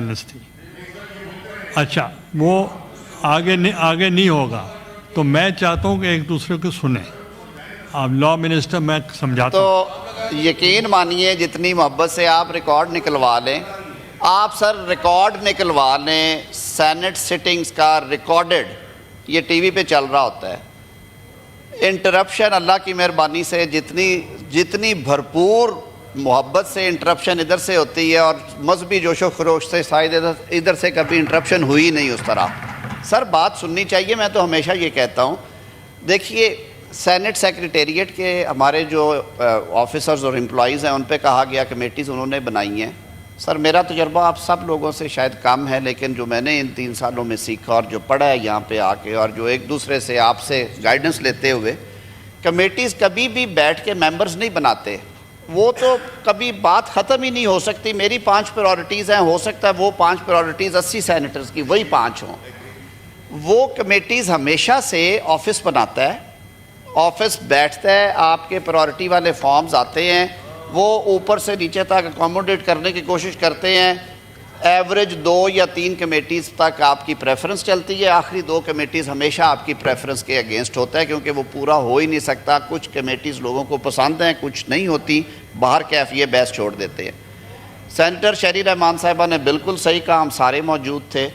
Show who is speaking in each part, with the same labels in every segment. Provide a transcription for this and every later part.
Speaker 1: Balance थी। अच्छा, वो आगे नहीं होगा, तो मैं चाहता हूँ कि एक दूसरे को सुने। आप लॉ मिनिस्टर, मैं समझाता हूँ।
Speaker 2: तो यकीन मानिए जितनी मोहब्बत से आप रिकॉर्ड निकलवा लें, आप सर रिकॉर्ड निकलवा लें सेनेट सिटिंग्स का रिकॉर्डेड, ये टीवी पे चल रहा होता है। इंटरप्शन अल्लाह की मेहरबानी से जितनी भरपूर मोहब्बत से इंटरप्शन इधर से होती है और मजहबी जोशो खरोश से शायद इधर से कभी इंटरप्शन हुई नहीं उस तरह। सर बात सुननी चाहिए। मैं तो हमेशा ये कहता हूँ, देखिए सेनेट सेक्रेटेरिएट के हमारे जो ऑफिसर्स और एम्प्लॉइज़ हैं उन पे कहा गया कमेटीज़ उन्होंने बनाई हैं। सर मेरा तजुर्बा आप सब लोगों से शायद कम है, लेकिन जो मैंने इन 3 सालों में सीखा और जो पढ़ा है यहाँ पे आके और जो एक दूसरे से आपसे गाइडेंस लेते हुए, कमेटीज़ कभी भी बैठ के मेंबर्स नहीं बनाते। वो तो कभी बात ख़त्म ही नहीं हो सकती। मेरी 5 प्रायोरिटीज़ हैं, हो सकता है वो 5 प्रायोरिटीज़ 80 सैनिटर्स की वही 5 हों। वो कमेटीज़ हमेशा से ऑफिस बनाता है, ऑफिस बैठता है, आपके प्रायोरिटी वाले फॉर्म्स आते हैं, वो ऊपर से नीचे तक अकोमोडेट करने की कोशिश करते हैं। एवरेज 2 या 3 कमेटीज़ तक आपकी प्रेफरेंस चलती है, आखिरी 2 कमेटीज़ हमेशा आपकी प्रेफरेंस के अगेंस्ट होता है, क्योंकि वो पूरा हो ही नहीं सकता। कुछ कमेटीज़ लोगों को पसंद हैं, कुछ नहीं होती, बाहर कैफ ये बहस छोड़ देते हैं। सेनेटर शहरी रहमान साहिबा ने बिल्कुल सही कहा, हम सारे मौजूद थे।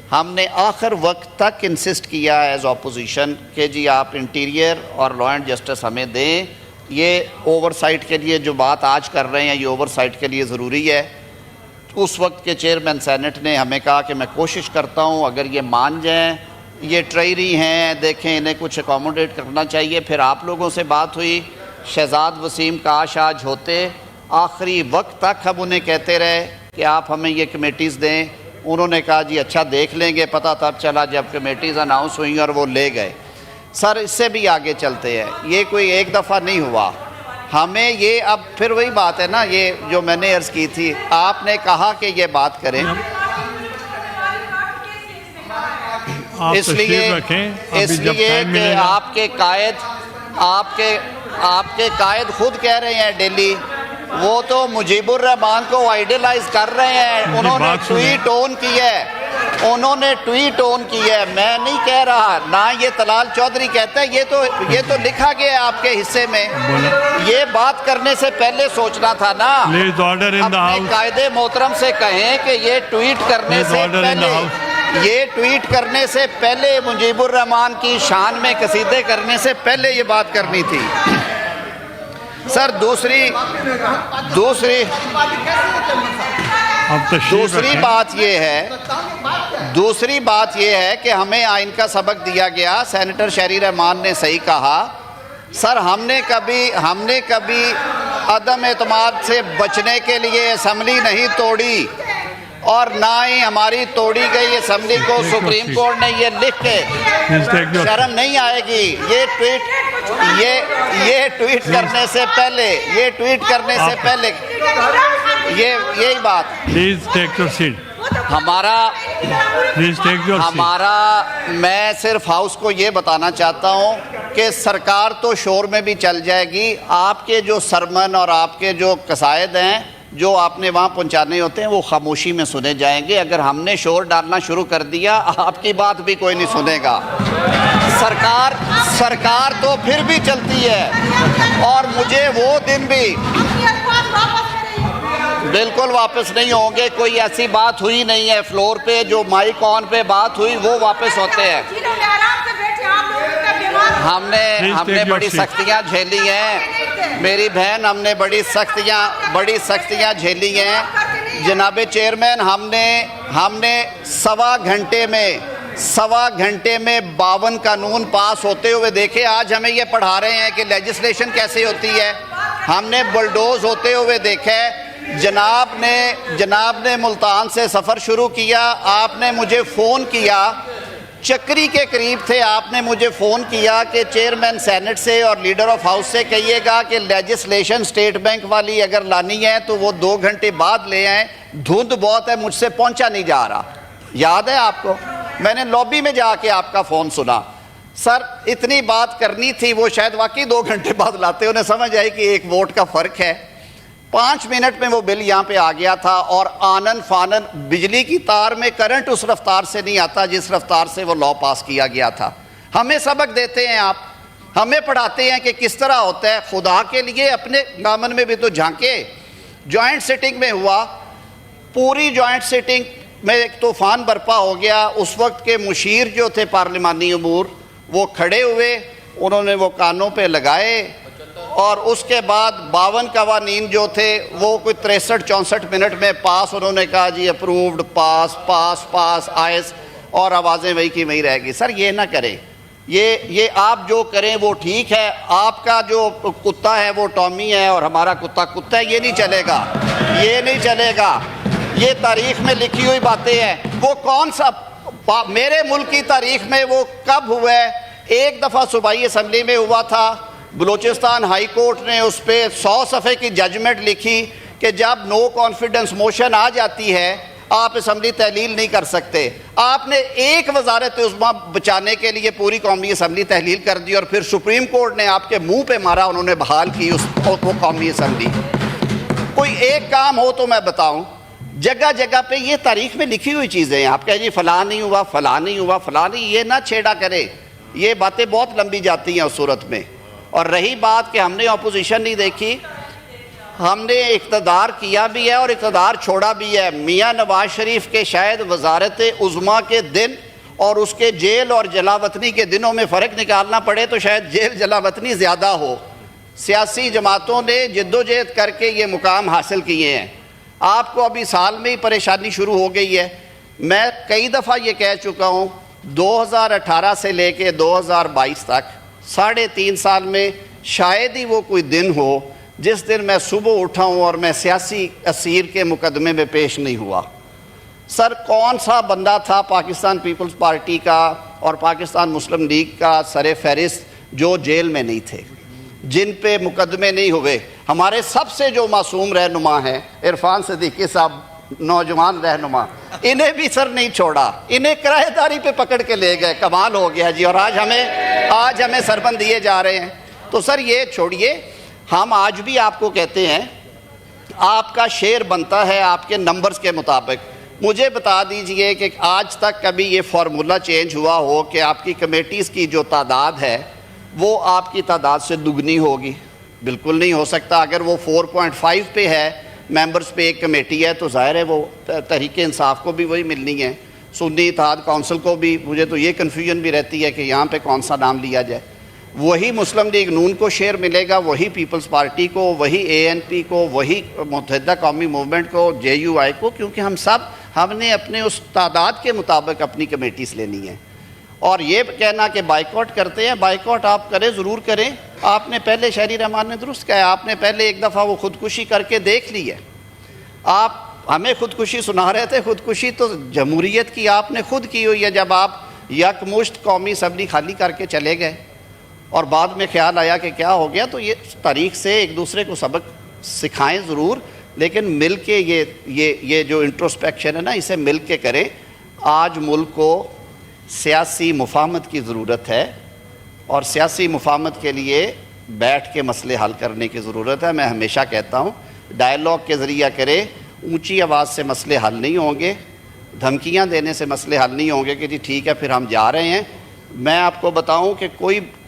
Speaker 2: हमने आखिर वक्त तक इंसिस्ट किया एज ऑपोजिशन कि जी आप इंटीरियर और लॉ एंड जस्टिस हमें दें, ये ओवरसाइट के लिए जो बात आज कर रहे हैं ये ओवरसाइट के लिए ज़रूरी है। उस वक्त के चेयरमैन सेनेट ने हमें कहा कि मैं कोशिश करता हूँ, अगर ये मान जाएं, ये ट्रेरी हैं, देखें इन्हें कुछ अकोमोडेट करना चाहिए। फिर आप लोगों से बात हुई, शहजाद वसीम काश आज होते, आखिरी वक्त तक हम उन्हें कहते रहे कि आप हमें ये कमेटीज़ दें। उन्होंने कहा जी अच्छा देख लेंगे, पता तब चला जब कमेटीज़ अनाउंस हुई और वो ले गए। सर इससे भी आगे चलते हैं, ये कोई एक दफ़ा नहीं हुआ। हमें ये अब फिर वही बात है ना, ये जो मैंने अर्ज़ की थी, आपने कहा कि ये बात करें, इसलिए कि आपके कायद खुद कह रहे हैं दिल्ली, वो तो मुजीबुर रहमान को आइडियलाइज कर रहे हैं। उन्होंने ट्वीट ऑन किया है, मैं नहीं कह रहा ना, ये तलाल चौधरी कहता है, ये तो लिखा गया है आपके हिस्से में। ये बात करने से पहले सोचना था ना, अपने कायदे मोहतरम से कहें कि ये ट्वीट करने से पहले मुजीबुर रहमान की शान में कसीदे करने से पहले ये बात करनी थी। सर दूसरी बात ये है कि हमें आइन का सबक दिया गया। सेनेटर शहरी रहमान ने सही कहा। सर हमने कभी अदम एतमाद से बचने के लिए असम्बली नहीं तोड़ी, और ना ही हमारी तोड़ी गई असम्बली को सुप्रीम कोर्ट ने ये लिख के, शर्म नहीं आएगी ये ट्वीट करने से पहले यही बात।
Speaker 1: Please take your seat.
Speaker 2: मैं सिर्फ हाउस को ये बताना चाहता हूँ कि सरकार तो शोर में भी चल जाएगी, आपके जो सरमन और आपके जो कसायद हैं जो आपने वहाँ पहुँचाने होते हैं वो खामोशी में सुने जाएंगे। अगर हमने शोर डालना शुरू कर दिया, आपकी बात भी कोई नहीं सुनेगा। सरकार तो फिर भी चलती है, और मुझे वो दिन भी बिल्कुल वापस नहीं होंगे। कोई ऐसी बात हुई नहीं है फ्लोर पे, जो माइक ऑन पे बात हुई वो वापस होते हैं। हमने बड़ी सख्तियां झेली हैं मेरी बहन, हमने बड़ी सख्तियां झेली हैं जनाब चेयरमैन। हमने सवा घंटे में 52 कानून पास होते हुए देखे। आज हमें ये पढ़ा रहे हैं कि लेजिस्लेशन कैसे होती है, हमने बुलडोज होते हुए देखे। जनाब ने मुल्तान से सफ़र शुरू किया, आपने मुझे फ़ोन किया, चक्री के करीब थे, आपने मुझे फ़ोन किया कि चेयरमैन सेनेट से और लीडर ऑफ हाउस से कहिएगा कि लेजिस्लेशन स्टेट बैंक वाली अगर लानी है तो वो 2 घंटे बाद ले आएँ, धुंध बहुत है, मुझसे पहुंचा नहीं जा रहा। याद है आपको? मैंने लॉबी में जाके आपका फ़ोन सुना। सर इतनी बात करनी थी, वो शायद वाकई 2 घंटे बाद लाते, उन्हें समझ आई कि एक वोट का फ़र्क है। 5 मिनट में वो बिल यहाँ पे आ गया था। और आनन फानन बिजली की तार में करंट उस रफ्तार से नहीं आता जिस रफ्तार से वो लॉ पास किया गया था। हमें सबक देते हैं आप, हमें पढ़ाते हैं कि किस तरह होता है। खुदा के लिए अपने दामन में भी तो झांके। जॉइंट सिटिंग में हुआ, पूरी जॉइंट सिटिंग में एक तूफान बर्पा हो गया। उस वक्त के मुशीर जो थे पार्लिमानी अमूर, वो खड़े हुए, उन्होंने वो कानों पे लगाए और उसके बाद 52 कवानीन जो थे वो कोई 63-64 मिनट में पास। उन्होंने कहा जी अप्रूव्ड, पास पास पास आयस, और आवाज़ें वही की वही रहेगी। सर ये ना करें, ये आप जो करें वो ठीक है। आपका जो कुत्ता है वो टॉमी है और हमारा कुत्ता कुत्ता है, ये नहीं चलेगा, ये नहीं चलेगा। ये तारीख में लिखी हुई बातें हैं। वो कौन सा मेरे मुल्क की तारीख में वो कब हुआ है? एक दफ़ा सूबाई असम्बली में हुआ था, बलूचिस्तान हाई कोर्ट ने उस पर 100 सफ़े की जजमेंट लिखी कि जब नो कॉन्फिडेंस मोशन आ जाती है आप असम्बली तहलील नहीं कर सकते। आपने एक वजारत उज़्मा बचाने के लिए पूरी कौमी असम्बली तहलील कर दी और फिर सुप्रीम कोर्ट ने आपके मुंह पे मारा, उन्होंने बहाल की वो कौमी असम्बली। कोई एक काम हो तो मैं बताऊं, जगह जगह पे ये तारीख में लिखी हुई चीज़ें हैं। आप कहें जी फलां नहीं हुआ, फलां नहीं हुआ, फलां नहीं, ये ना छेड़ा करे। ये बातें बहुत लंबी जाती हैं उस सूरत में। और रही बात कि हमने अपोजिशन नहीं देखी, हमने इक़्तिदार किया भी है और इक़्तिदार छोड़ा भी है। मियाँ नवाज शरीफ के शायद वजारत उज़्मा के दिन और उसके जेल और जलावतनी के दिनों में फ़र्क निकालना पड़े तो शायद जेल जलावतनी ज़्यादा हो। सियासी जमातों ने जिद्दोजहद करके ये मुकाम हासिल किए हैं। आपको अभी साल में ही परेशानी शुरू हो गई है। मैं कई दफ़ा ये कह चुका हूँ, 2018 से लेके 2022 तक 3.5 साल में शायद ही वो कोई दिन हो जिस दिन मैं सुबह उठा हूँ और मैं सियासी असीर के मुकदमे में पेश नहीं हुआ। सर कौन सा बंदा था पाकिस्तान पीपल्स पार्टी का और पाकिस्तान मुस्लिम लीग का सरे फहरिस्त जो जेल में नहीं थे, जिन पे मुकदमे नहीं हुए? हमारे सबसे जो मासूम रहनुमा हैं इरफान सिद्दीकी साहब, नौजवान रहनुमा, इन्हें भी सर नहीं छोड़ा, इन्हें किराएदारी पे पकड़ के ले गए। कमाल हो गया जी। और आज हमें सरबंद दिए जा रहे हैं। तो सर ये छोड़िए, हम आज भी आपको कहते हैं आपका शेयर बनता है आपके नंबर्स के मुताबिक। मुझे बता दीजिए कि आज तक कभी ये फार्मूला चेंज हुआ हो कि आपकी कमेटीज़ की जो तादाद है वो आपकी तादाद से दुगनी होगी? बिल्कुल नहीं हो सकता। अगर वो 4.5 पे है मेंबर्स पे एक कमेटी है तो ज़ाहिर है वो तहरीक इंसाफ को भी वही मिलनी है, सुन्नी इत्तेहाद काउंसिल को भी। मुझे तो ये कन्फ्यूजन भी रहती है कि यहाँ पे कौन सा नाम लिया जाए। वही मुस्लिम लीग नून को शेयर मिलेगा, वही पीपल्स पार्टी को, वही ANP को, वही मुत्तहिदा कौमी मूवमेंट को, JUI को, क्योंकि हमने अपने उस तादाद के मुताबिक अपनी कमेटीज़ लेनी है। और ये कहना कि बाइकआउट करते हैं, बाइकआउट आप करें, ज़रूर करें। आपने पहले शहरी रहमान ने दुरुस्त कहा, आपने पहले एक दफ़ा वो खुदकुशी करके देख ली है। आप हमें खुदकुशी सुना रहे थे, खुदकुशी तो जमहूरियत की आपने खुद की हुई है जब आप यकमुश्त कौमी असम्बली खाली करके चले गए और बाद में ख्याल आया कि क्या हो गया। तो ये तारीख से एक दूसरे को सबक सिखाएं ज़रूर, लेकिन मिल के ये जो इंट्रोस्पेक्शन है ना, इसे मिल के करें। आज मुल्क को सियासी मुफाहमत की ज़रूरत है और सियासी मुफाहमत के लिए बैठ के मसले हल करने की ज़रूरत है। मैं हमेशा कहता हूँ डायलॉग के ज़रिए करें, ऊंची आवाज़ से मसले हल नहीं होंगे, धमकियाँ देने से मसले हल नहीं होंगे कि जी ठीक है फिर हम जा रहे हैं। मैं आपको बताऊं कि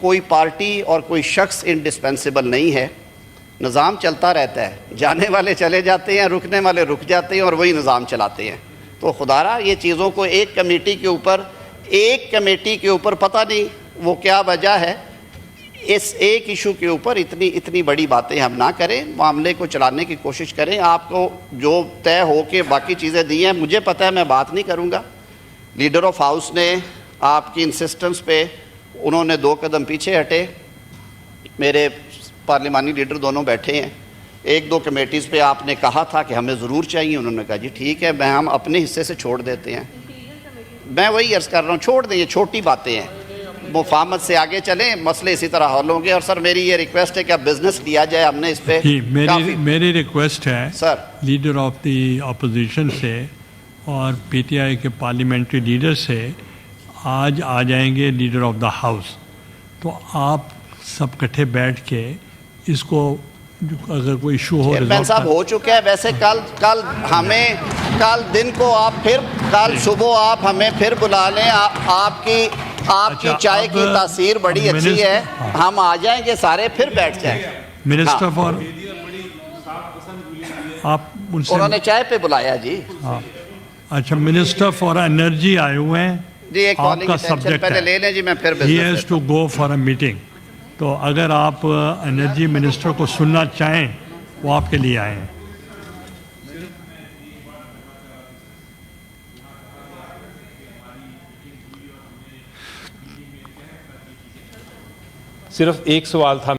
Speaker 2: कोई पार्टी और कोई शख्स इंडिस्पेंसिबल नहीं है। निज़ाम चलता रहता है, जाने वाले चले जाते हैं, रुकने वाले रुक जाते हैं और वही निज़ाम चलाते हैं। तो खुदारा ये चीज़ों को एक कमेटी के ऊपर पता नहीं वो क्या वजह है, इस एक इशू के ऊपर इतनी बड़ी बातें हम ना करें, मामले को चलाने की कोशिश करें। आपको जो तय हो के बाकी चीज़ें दी हैं, मुझे पता है मैं बात नहीं करूँगा। लीडर ऑफ हाउस ने आपकी इंसिस्टेंस पे उन्होंने 2 कदम पीछे हटे। मेरे पार्लिमानी लीडर दोनों बैठे हैं। 1-2 कमेटीज़ पे आपने कहा था कि हमें ज़रूर चाहिए, उन्होंने कहा जी ठीक है, हम अपने हिस्से से छोड़ देते हैं। मैं वही अर्ज़ कर रहा हूँ, छोड़ दें, ये छोटी बातें हैं, मुफाहमत से आगे चलें, मसले इसी तरह हल होंगे। और सर मेरी ये रिक्वेस्ट है कि अब बिजनेस लिया जाए, हमने इस पर
Speaker 1: मेरी रिक्वेस्ट है
Speaker 2: sir
Speaker 1: leader of the opposition से और PTI के पार्लियामेंट्री लीडर से, आज आ जाएंगे लीडर ऑफ द हाउस, तो आप सब इकट्ठे बैठ के इसको अगर कोई इशू हो
Speaker 2: चेयरमैन साहब हो चुके हैं। वैसे कल दिन को आप फिर कल सुबह आप हमें फिर बुला लें। आपकी
Speaker 1: अच्छा,
Speaker 2: चाय की
Speaker 1: अब
Speaker 2: तासीर बड़ी अच्छी है।
Speaker 1: हाँ।
Speaker 2: हम आ जाएंगे सारे, फिर बैठ जाएंगे।
Speaker 1: मिनिस्टर फॉर आप उनसे
Speaker 2: उन्होंने चाय पे बुलाया जी।
Speaker 1: हाँ, अच्छा, मिनिस्टर फॉर एनर्जी आए हुए हैं।
Speaker 2: जी एक कॉलिंग
Speaker 1: आपका
Speaker 2: अटेंशन
Speaker 1: सब्जेक्ट
Speaker 2: पहले
Speaker 1: है।
Speaker 2: ले लें जी, मैं फिर
Speaker 1: ही
Speaker 2: business
Speaker 1: हैज़
Speaker 2: लेता
Speaker 1: to go for a meeting. तो अगर आप एनर्जी मिनिस्टर को सुनना चाहें, वो आपके लिए आए हैं।
Speaker 3: सिर्फ एक सवाल था